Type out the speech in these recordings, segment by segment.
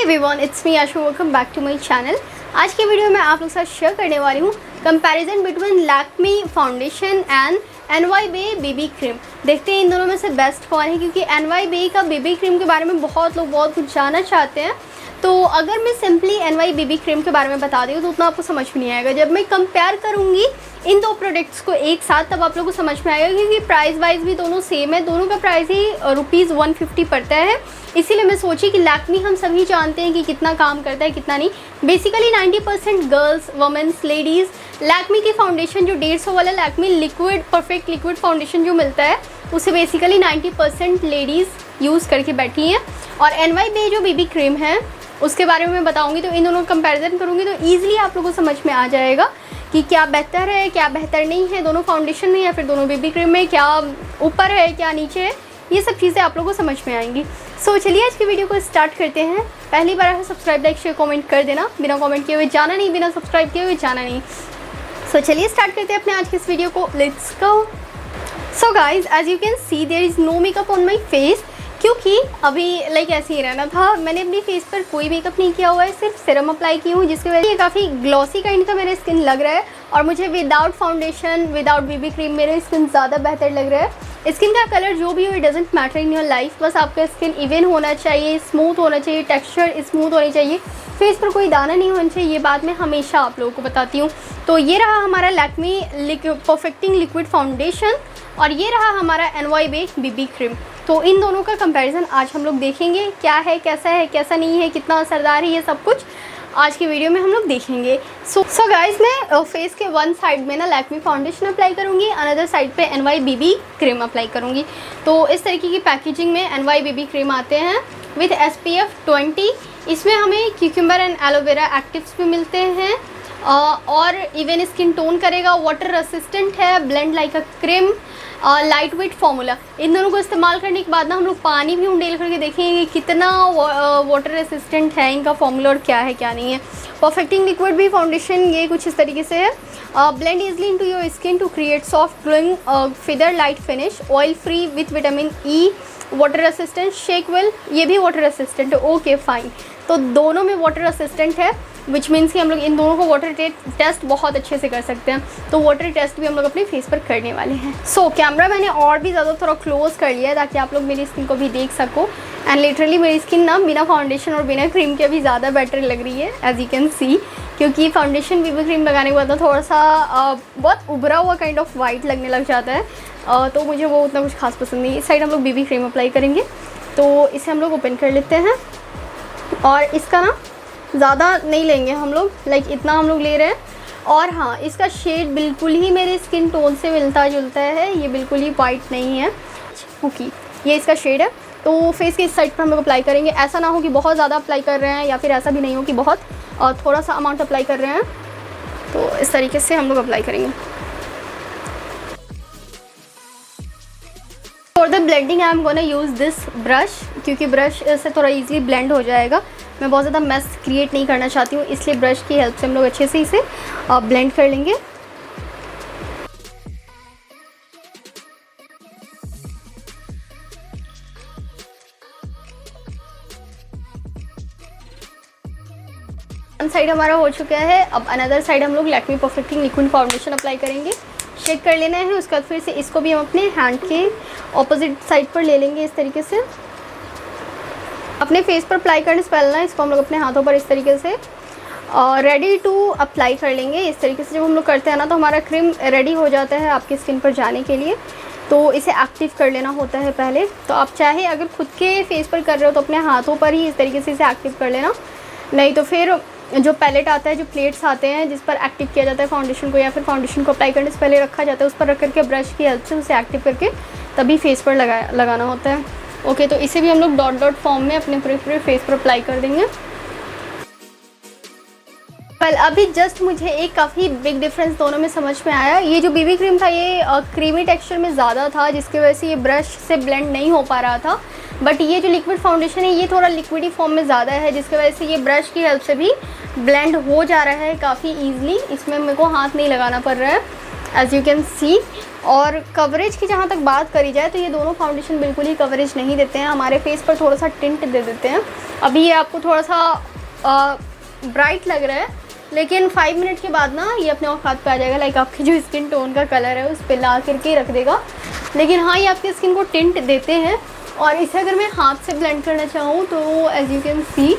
Everyone, it's me Ashu, welcome back to my channel. आज की video में आप लोग के साथ शेयर करने वाली हूँ comparison between Lakme foundation and NYBE BB cream. देखते हैं इन दोनों में से बेस्ट कौन है, क्योंकि NYBE का बीबी क्रीम के बारे में बहुत लोग बहुत कुछ जानना चाहते हैं। तो अगर मैं सिंपली NYBE बीबी क्रीम के बारे में बता दी तो उतना आपको समझ में नहीं आएगा। जब मैं कंपेयर करूँगी इन दो प्रोडक्ट्स को एक साथ तब आप लोगों को समझ में आएगा, क्योंकि प्राइस वाइज भी दोनों सेम है। दोनों का प्राइस ही ₹150 पड़ता है। इसीलिए मैं सोची कि लैक्मी हम सभी जानते हैं कि कितना काम करता है कितना नहीं। Basically 90% girls, womens, ladies Lakme की फाउंडेशन जो 150 वाला Lakme liquid perfect liquid foundation जो मिलता है उसे बेसिकली 90% लेडीज़ यूज़ करके बैठी हैं। और NYBE जो बीबी क्रीम है उसके बारे में मैं बताऊंगी, तो इन दोनों का कंपैरिजन करूंगी तो ईजिली आप लोगों को समझ में आ जाएगा कि क्या बेहतर है क्या बेहतर नहीं है दोनों फाउंडेशन में या फिर दोनों बीबी क्रीम में, क्या ऊपर है क्या नीचे है, ये सब चीज़ें आप लोगों को समझ में आएंगी। सो चलिए आज की वीडियो को स्टार्ट करते हैं। पहली बार है सब्सक्राइब, लाइक, शेयर, कमेंट कर देना। बिना कमेंट किए हुए जाना नहीं, बिना सब्सक्राइब किए हुए जाना नहीं। सो चलिए स्टार्ट करते हैं अपने आज की इस वीडियो को। Let's go. So guys, as you can see there is no makeup on my face, क्योंकि अभी ऐसे ही रहना था। मैंने अपनी फेस पर कोई मेकअप नहीं किया हुआ है, सिर्फ सीरम अप्लाई की हूँ, जिसकी वजह से ये काफ़ी ग्लॉसी काइंड का मेरा स्किन लग रहा है। और मुझे without foundation without BB cream मेरा स्किन ज़्यादा बेहतर लग रहा है। स्किन का कलर जो भी हो, it doesn't matter in your life. बस आपका स्किन इवन होना चाहिए, स्मूथ होना चाहिए, टेक्सचर स्मूथ होनी चाहिए, फेस पर कोई दाना नहीं होना चाहिए। ये बात मैं हमेशा आप लोगों को बताती हूँ। तो ये रहा हमारा लैक्मी परफेक्टिंग लिक्विड फाउंडेशन और ये रहा हमारा NYBE बीबी क्रीम। तो इन दोनों का कंपैरिजन आज हम लोग देखेंगे, क्या है कैसा नहीं है, कितना असरदार है, ये सब कुछ आज की वीडियो में हम लोग देखेंगे। सो गाइस, मैं फेस के वन साइड में ना लैक्मी फाउंडेशन अप्लाई करूँगी, अनदर साइड पे NYBE बीबी क्रीम अप्लाई करूँगी। तो इस तरीके की पैकेजिंग में NYBE बीबी क्रीम आते हैं विथ SPF 20। इसमें हमें क्यूकम्बर एंड एलोवेरा एक्टिव्स भी मिलते हैं और इवन स्किन टोन करेगा, वाटर रेसिस्टेंट है, blend like a cream, lightweight formula. इन दोनों को इस्तेमाल करने के बाद ना हम लोग पानी भी उंडेल करके देखेंगे कि कितना वाटर रेसिस्टेंट है इनका फार्मूला और क्या है क्या नहीं है। परफेक्टिंग लिक्विड भी फाउंडेशन ये कुछ इस तरीके से है। Blend easily into your skin to create soft glowing feather light finish, oil free with vitamin E, water resistant, shake well, ये भी वाटर रेसिस्टेंट है। ओके फाइन, तो दोनों में वाटर रेसिस्टेंट है, विच मीन्स कि हम लोग इन दोनों को वाटर टेस्ट बहुत अच्छे से कर सकते हैं। तो वाटर टेस्ट भी हम लोग अपने फेस पर करने वाले हैं। सो कैमरा मैंने और भी ज़्यादा थोड़ा क्लोज कर लिया है ताकि आप लोग मेरी स्किन को भी देख सको। एंड लिटरली मेरी स्किन ना बिना फाउंडेशन और बिना क्रीम के भी ज़्यादा बेटर लग रही है, एज यू कैन सी। क्योंकि फाउंडेशन बीबी क्रीम लगाने के बाद ना थोड़ा सा बहुत उभरा हुआ काइंड ऑफ वाइट लगने लग जाता है, तो मुझे वो उतना कुछ खास पसंद नहीं। इस साइड हम लोग बीबी क्रीम अप्लाई करेंगे, तो इसे हम लोग ओपन कर लेते हैं। और इसका ना ज़्यादा नहीं लेंगे हम लोग, इतना हम लोग ले रहे हैं। और हाँ, इसका शेड बिल्कुल ही मेरे स्किन टोन से मिलता जुलता है, ये बिल्कुल ही वाइट नहीं है। ओके, ये इसका शेड है। तो फेस के इस साइड पर हम लोग अप्लाई करेंगे। ऐसा ना हो कि बहुत ज़्यादा अप्लाई कर रहे हैं या फिर ऐसा भी नहीं हो कि बहुत थोड़ा सा अमाउंट अप्लाई कर रहे हैं। तो इस तरीके से हम लोग अप्लाई करेंगे। For the blending I am gonna use this brush, क्योंकि ब्रश से थोड़ा इजीली ब्लेंड हो जाएगा। मैं बहुत ज़्यादा मेस क्रिएट नहीं करना चाहती हूँ, इसलिए ब्रश की हेल्प से हम लोग अच्छे से इसे ब्लेंड कर लेंगे। वन साइड हमारा हो चुका है। अब अनदर साइड हम लोग Lakme perfecting liquid foundation apply करेंगे। शेक कर लेना है, उसके बाद फिर से इसको भी हम अपने हैंड के ऑपोजिट साइड पर ले लेंगे इस तरीके से। अपने फेस पर अप्लाई करने से पहले ना इसको हम लोग अपने हाथों पर इस तरीके से रेडी टू अप्लाई कर लेंगे। इस तरीके से जब हम लोग करते हैं ना तो हमारा क्रीम रेडी हो जाता है आपकी स्किन पर जाने के लिए। तो इसे एक्टिव कर लेना होता है पहले। तो आप चाहे अगर खुद के फेस पर कर रहे हो तो अपने हाथों पर ही इस तरीके से इसे एक्टिव कर लेना, नहीं तो फिर जो पैलेट आता है, जो प्लेट्स आते हैं जिस पर एक्टिव किया जाता है फाउंडेशन को या फिर फाउंडेशन को अप्लाई करने से पहले रखा जाता है, उस पर रख करके ब्रश की हेल्प से उसे एक्टिव करके तभी फेस पर लगाना होता है। ओके, तो इसे भी हम लोग डॉट डॉट फॉर्म में अपने पूरे फेस पर अप्लाई कर देंगे। वेल, अभी जस्ट मुझे एक काफ़ी बिग डिफरेंस दोनों में समझ में आया। ये जो बीबी क्रीम था ये क्रीमी टेक्सचर में ज़्यादा था, जिसकी वजह से ये ब्रश से ब्लेंड नहीं हो पा रहा था। बट ये जो लिक्विड फाउंडेशन है ये थोड़ा लिक्विडी फॉर्म में ज़्यादा है, जिसकी वजह से ये ब्रश की हेल्प से भी ब्लेंड हो जा रहा है काफ़ी ईजिली। इसमें मेरे को हाथ नहीं लगाना पड़ रहा है, एज यू कैन सी। और कवरेज की जहाँ तक बात करी जाए तो ये दोनों फाउंडेशन बिल्कुल ही कवरेज नहीं देते हैं, हमारे फेस पर थोड़ा सा टिंट दे देते हैं। अभी ये आपको थोड़ा सा ब्राइट लग रहा है, लेकिन 5 मिनट के बाद ना ये अपने औकात पे आ जाएगा। लाइक आपकी जो स्किन टोन का कलर है उस पर ला करके रख देगा। लेकिन हाँ, ये आपकी स्किन को टिंट देते हैं। और इसे अगर मैं हाथ से ब्लेंड करना चाहूँ तो एज यू कैन सी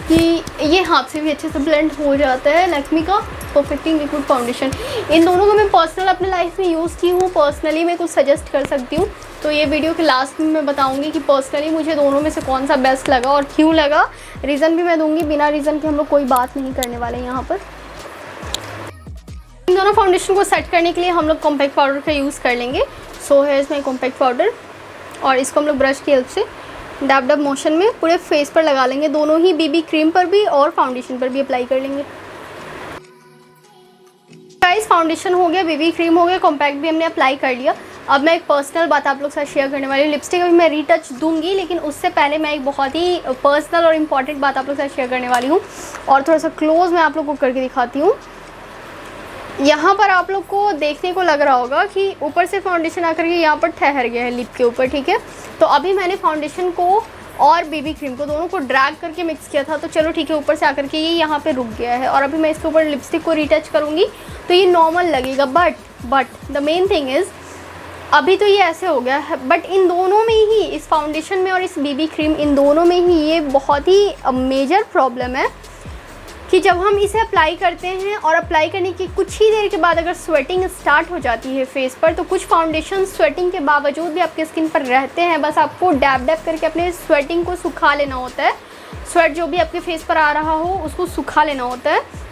कि ये हाथ से भी अच्छे से ब्लेंड हो जाता है। लैक्मे का परफेक्टिंग लिक्विड फाउंडेशन, इन दोनों को मैं पर्सनल अपने लाइफ में यूज़ की हूँ। पर्सनली मैं कुछ सजेस्ट कर सकती हूँ, तो ये वीडियो के लास्ट में मैं बताऊँगी कि पर्सनली मुझे दोनों में से कौन सा बेस्ट लगा और क्यों लगा। रीज़न भी मैं दूँगी, बिना रीज़न के हम लोग कोई बात नहीं करने वाले यहाँ पर। इन दोनों फाउंडेशन को सेट करने के लिए हम लोग कॉम्पैक्ट पाउडर का यूज़ कर लेंगे। सो है इसमें कॉम्पैक्ट पाउडर, और इसको हम लोग ब्रश की हेल्प से डैब डैब मोशन में पूरे फेस पर लगा लेंगे, दोनों ही बीबी क्रीम पर भी और फाउंडेशन पर भी अप्लाई कर लेंगे। गाइस, फाउंडेशन हो गया, बीबी क्रीम हो गया, कॉम्पैक्ट भी हमने अप्लाई कर लिया। अब मैं एक पर्सनल बात आप लोग के साथ शेयर करने वाली हूँ। लिपस्टिक अभी मैं रीटच दूंगी, लेकिन उससे पहले मैं एक बहुत ही पर्सनल और इम्पॉर्टेंट बात आप लोग के साथ शेयर करने वाली हूँ। और थोड़ा सा क्लोज मैं आप लोग को करके दिखाती हूँ। यहाँ पर आप लोग को देखने को लग रहा होगा कि ऊपर से फाउंडेशन आकर के यहाँ पर ठहर गया है लिप के ऊपर, ठीक है। तो अभी मैंने फाउंडेशन को और बीबी क्रीम को दोनों को ड्रैग करके मिक्स किया था, तो चलो ठीक है, ऊपर से आकर के ये यहाँ पे रुक गया है। और अभी मैं इसके ऊपर लिपस्टिक को रीटच करूँगी तो ये नॉर्मल लगेगा। But the main thing is, अभी तो ये ऐसे हो गया है, बट इन दोनों में ही, इस फाउंडेशन में और इस बीबी क्रीम, इन दोनों में ही ये बहुत ही मेजर प्रॉब्लम है कि जब हम इसे अप्लाई करते हैं और अप्लाई करने की कुछ ही देर के बाद अगर स्वेटिंग स्टार्ट हो जाती है फेस पर, तो कुछ फाउंडेशन स्वेटिंग के बावजूद भी आपके स्किन पर रहते हैं। बस आपको डैब डैब करके अपने स्वेटिंग को सुखा लेना होता है। स्वेट जो भी आपके फेस पर आ रहा हो उसको सुखा लेना होता है।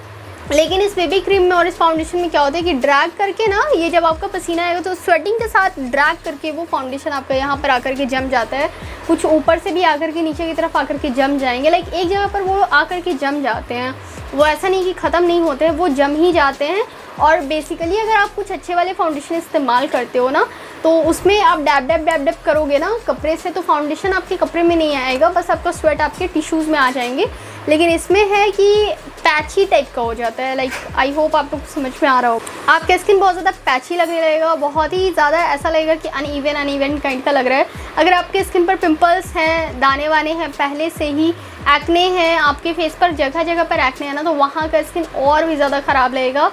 लेकिन इस बेबी क्रीम में और इस फाउंडेशन में क्या होता है कि ड्रैग करके ना, ये जब आपका पसीना आएगा तो स्वेटिंग के साथ ड्रैग करके वो फाउंडेशन आपका यहाँ पर आकर के जम जाता है। कुछ ऊपर से भी आकर के नीचे की तरफ आकर के जम जाएंगे। लाइक एक जगह पर वो आकर के जम जाते हैं, वो ऐसा नहीं कि ख़त्म नहीं होते हैं, वो जम ही जाते हैं। और बेसिकली अगर आप कुछ अच्छे वाले फाउंडेशन इस्तेमाल करते हो ना, तो उसमें आप डैब डैब करोगे ना कपड़े से, तो फाउंडेशन आपके कपड़े में नहीं आएगा, बस आपका स्वेट आपके टिश्यूज़ में आ जाएंगे। लेकिन इसमें है कि पैची टाइप का हो जाता है। लाइक आई होप आप लोग को समझ में आ रहा हो। आपका स्किन बहुत ज़्यादा पैची लगने लगेगा, बहुत ही ज़्यादा ऐसा लगेगा कि अनइवन काइंड का लग रहा है। अगर आपके स्किन पर पिंपल्स हैं, दाने वाने हैं, पहले से ही एक्ने हैं, आपके फेस पर जगह जगह पर एक्ने है ना, तो वहाँ का स्किन और भी ज़्यादा ख़राब लगेगा,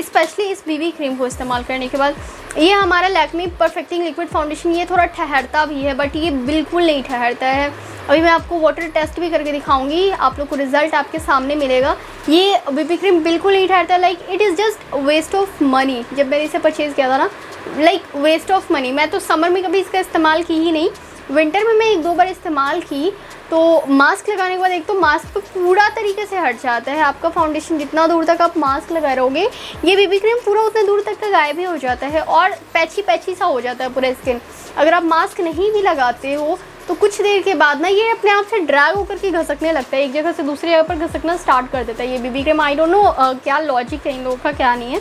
स्पेशली इस बीबी क्रीम को इस्तेमाल करने के बाद। ये हमारा लैक्मे परफेक्टिंग लिक्विड फाउंडेशन, ये थोड़ा ठहरता भी है, बट ये बिल्कुल नहीं ठहरता है। अभी मैं आपको वाटर टेस्ट भी करके दिखाऊंगी, आप लोग को रिजल्ट आपके सामने मिलेगा। ये बीबी क्रीम बिल्कुल नहीं ठहरता। Like it is just waste of money. जब मैंने इसे परचेज़ किया था ना, लाइक वेस्ट ऑफ मनी। मैं तो समर में कभी इसका इस्तेमाल की ही नहीं, विंटर में मैं 1-2 बार इस्तेमाल की, तो मास्क लगाने के बाद एक तो मास्क पे पूरा तरीके से हट जाता है आपका फाउंडेशन। जितना दूर तक आप मास्क लगा रहोगे, ये बीबी क्रीम पूरा उतने दूर तक का गायब ही हो जाता है और पैची सा हो जाता है पूरा स्किन। अगर आप मास्क नहीं भी लगाते हो तो कुछ देर के बाद ना ये अपने आप से ड्रैग होकर के घसकने लगता है, एक जगह से दूसरी जगह पर घसकना स्टार्ट कर देता है ये BB cream. I don't know क्या लॉजिक है इन लोगों का, क्या नहीं है,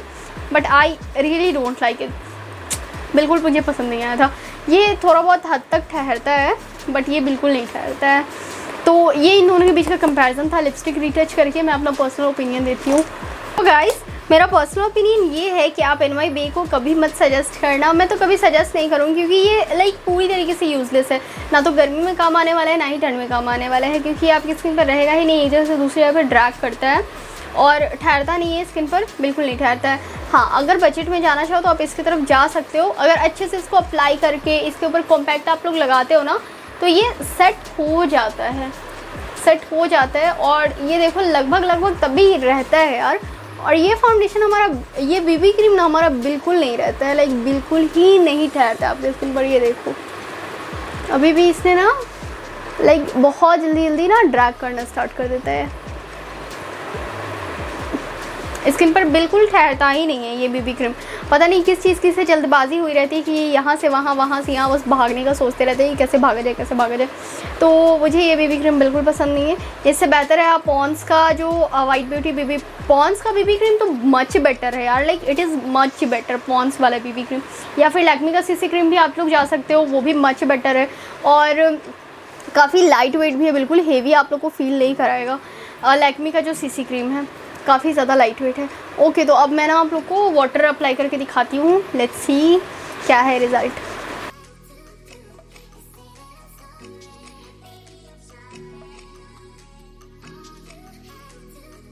but I really don't like it. बिल्कुल मुझे पसंद नहीं आया था। ये थोड़ा बहुत हद तक ठहरता है, बट ये बिल्कुल नहीं ठहरता है। तो ये इन दोनों के बीच का कंपैरिजन था। लिपस्टिक रीटच करके मैं अपना पर्सनल ओपिनियन देती हूँ। तो गाइस, मेरा पर्सनल ओपिनियन ये है कि आप NYBe को कभी मत सजेस्ट करना। मैं तो कभी सजेस्ट नहीं करूँगी, क्योंकि ये लाइक पूरी तरीके से यूज़लेस है। ना तो गर्मी में काम आने वाला है, ना ही ठंड में काम आने वाला है, क्योंकि आपकी स्किन पर रहेगा ही नहीं, एक जगह से दूसरी जगह पर ड्रैग करता है और ठहरता नहीं है स्किन पर, बिल्कुल नहीं ठहरता है। हाँ, अगर बजट में जाना चाहो तो आप इसकी तरफ जा सकते हो। अगर अच्छे से इसको अप्लाई करके इसके ऊपर कॉम्पैक्ट आप लोग लगाते हो ना, तो ये सेट हो जाता है, और ये देखो लगभग तभी रहता है यार। और ये फाउंडेशन हमारा, ये बीबी क्रीम ना हमारा बिल्कुल नहीं रहता है, लाइक बिल्कुल ही नहीं ठहरता आपके स्किन पर। ये देखो अभी भी इसने ना लाइक बहुत जल्दी ना ड्रैग करना स्टार्ट कर देता है, स्किन पर बिल्कुल ठहरता ही नहीं है ये बीबी क्रीम। पता नहीं किस चीज़ की से जल्दबाजी हुई रहती है कि यहाँ से वहाँ से यहाँ, बस भागने का सोचते रहते हैं कि कैसे भागा जाए। तो मुझे ये बीबी क्रीम बिल्कुल पसंद नहीं है। इससे बेहतर है आप पॉन्ड्स का जो वाइट ब्यूटी बीबी, पॉन्ड्स का बीबी क्रीम तो मच बेटर है यार, like it is much better Pond's वाला बीबी क्रीम। या फिर लैक्मे का CC क्रीम भी आप लोग जा सकते हो, वो भी मच बेटर है और काफ़ी लाइट वेट भी है, बिल्कुल हेवी आप लोग को फील नहीं कराएगा लैक्मे का जो CC क्रीम है। काफ़ी ज़्यादा लाइट वेट है। ओके, तो अब मैं ना आप लोग को वाटर अप्लाई करके दिखाती हूँ। लेट्स सी क्या है रिज़ल्ट।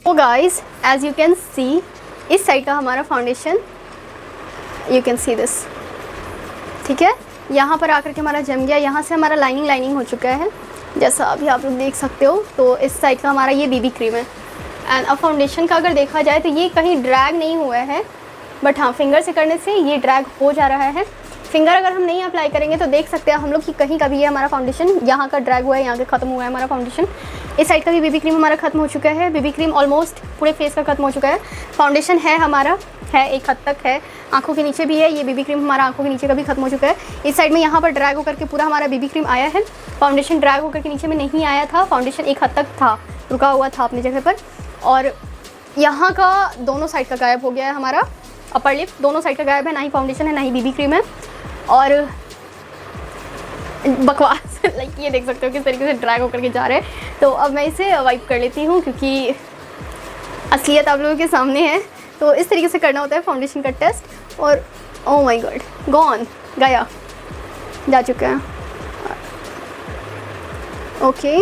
तो guys as you can see, इस साइड का हमारा foundation, you can see this, ठीक है। यहाँ पर आकर के हमारा जम गया, यहाँ से हमारा लाइनिंग हो चुका है, जैसा अभी आप लोग देख सकते हो। तो इस साइड का हमारा ये बीबी क्रीम है। एंड अब फाउंडेशन का अगर देखा जाए तो ये कहीं ड्रैग नहीं हुआ है, बट हाँ फिंगर से करने से ये ड्रैग हो जा रहा है। फिंगर अगर हम नहीं अप्लाई करेंगे तो देख सकते हैं हम लोग कि कहीं का भी ये हमारा फाउंडेशन यहाँ का ड्रैग हुआ है, यहाँ का ख़त्म हुआ है हमारा फाउंडेशन। इस साइड का भी बीबी क्रीम हमारा ख़त्म हो चुका है। बीबी क्रीम ऑलमोस्ट पूरे फेस का ख़त्म हो चुका है। फाउंडेशन है हमारा, है एक हद तक है, आंखों के नीचे भी है। ये बीबी क्रीम हमारा आंखों के नीचे का भी खत्म हो चुका है। इस साइड में यहाँ पर ड्रैग होकर के पूरा हमारा बीबी क्रीम आया है। फाउंडेशन ड्रैग होकर के नीचे में नहीं आया था, फाउंडेशन एक हद तक था, रुका हुआ था अपनी जगह पर। और यहाँ का दोनों साइड का गायब हो गया है हमारा, अपर लिप दोनों साइड का गायब है, ना ही फाउंडेशन है ना ही बीबी क्रीम है। और बकवास लाइक ये देख सकते हो किस तरीके से ड्रैग होकर के जा रहे हैं। तो अब मैं इसे वाइप कर लेती हूँ क्योंकि असलियत आप लोगों के सामने है। तो इस तरीके से करना होता है फाउंडेशन का टेस्ट। और ओह माय गॉड, गॉन, गया, जा चुका है। ओके,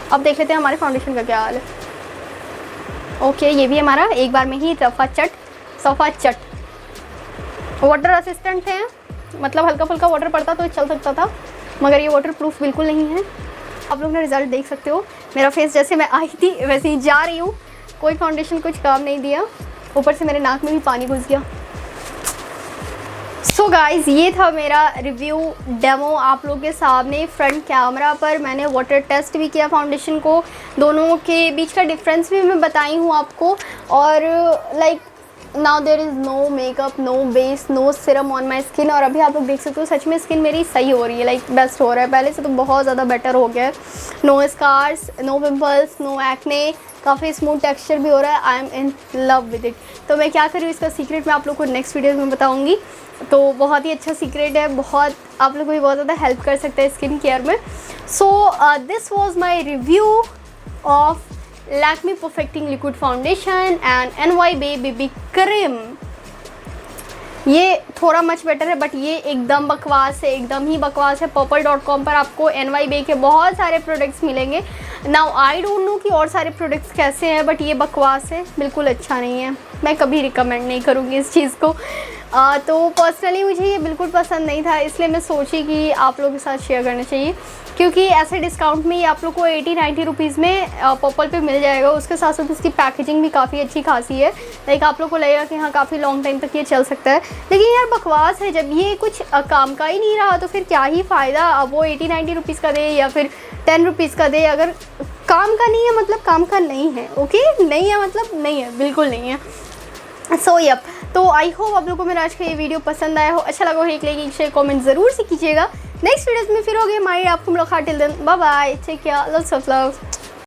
अब देख लेते हैं हमारे फाउंडेशन का क्या हाल है। ओके, ये भी हमारा एक बार में ही सफ़ा चट वाटर असिस्टेंट है, मतलब हल्का फुल्का वाटर पड़ता तो चल सकता था, मगर ये वाटर प्रूफ बिल्कुल नहीं है। आप लोग ने रिज़ल्ट देख सकते हो, मेरा फेस जैसे मैं आई थी वैसे ही जा रही हूँ, कोई फाउंडेशन कुछ काम नहीं दिया, ऊपर से मेरे नाक में भी पानी घुस गया। सो गाइज़, ये था मेरा रिव्यू डेमो आप लोग के सामने फ्रंट कैमरा पर। मैंने वाटर टेस्ट भी किया फाउंडेशन को, दोनों के बीच का डिफरेंस भी मैं बताई हूँ आपको। और like now there is no makeup, no base, no serum on my skin. और अभी आप लोग देख सकते हो सच में स्किन मेरी सही हो रही है, लाइक बेस्ट हो रहा है, पहले से तो बहुत ज़्यादा बेटर हो गया है। No scars, no pimples, no acne, काफ़ी स्मूथ टेक्सचर भी हो रहा है। I am in love with it. तो मैं क्या करूँ इसका सीक्रेट मैं आप लोग को नेक्स्ट वीडियो में बताऊँगी। तो बहुत ही अच्छा सीक्रेट है, बहुत आप लोग को भी बहुत ज़्यादा हेल्प कर सकते हैं स्किन केयर में। So this was my review of Lakme perfecting liquid foundation and NYBE BB cream. ये थोड़ा मच बेटर है, बट ये एकदम बकवास है, एकदम ही बकवास है। purple.com पर आपको NYBE के बहुत सारे प्रोडक्ट्स मिलेंगे। नाउ आई डोंट नो कि और सारे प्रोडक्ट्स कैसे हैं, बट ये बकवास है, बिल्कुल अच्छा नहीं है। मैं कभी रिकमेंड नहीं करूँगी इस चीज़ को। तो पर्सनली मुझे ये बिल्कुल पसंद नहीं था, इसलिए मैं सोची कि आप लोगों के साथ शेयर करना चाहिए, क्योंकि ऐसे डिस्काउंट में ये आप लोग को 80-90 रुपीज़ में पर्पल पे मिल जाएगा। उसके साथ साथ इसकी पैकेजिंग भी काफ़ी अच्छी खासी है, लाइक आप लोग को लगेगा कि हाँ काफ़ी लॉन्ग टाइम तक ये चल सकता है। लेकिन यार बकवास है, जब ये कुछ काम का ही नहीं रहा तो फिर क्या ही फ़ायदा। अब वो 80-90 रुपीज़ का दे या फिर 10 रुपीज़ का दे, अगर काम का नहीं है मतलब काम का नहीं है। ओके, नहीं है मतलब नहीं है, बिल्कुल नहीं है। सो यप, तो आई होप आप लोगों को मेरा आज का ये वीडियो पसंद आया हो, अच्छा लगा हो, एक लाइक शेयर कमेंट ज़रूर से कीजिएगा। नेक्स्ट वीडियोस में फिर होगे हमारी आपको मुलाकात। Till then bye bye, take care, loves of love.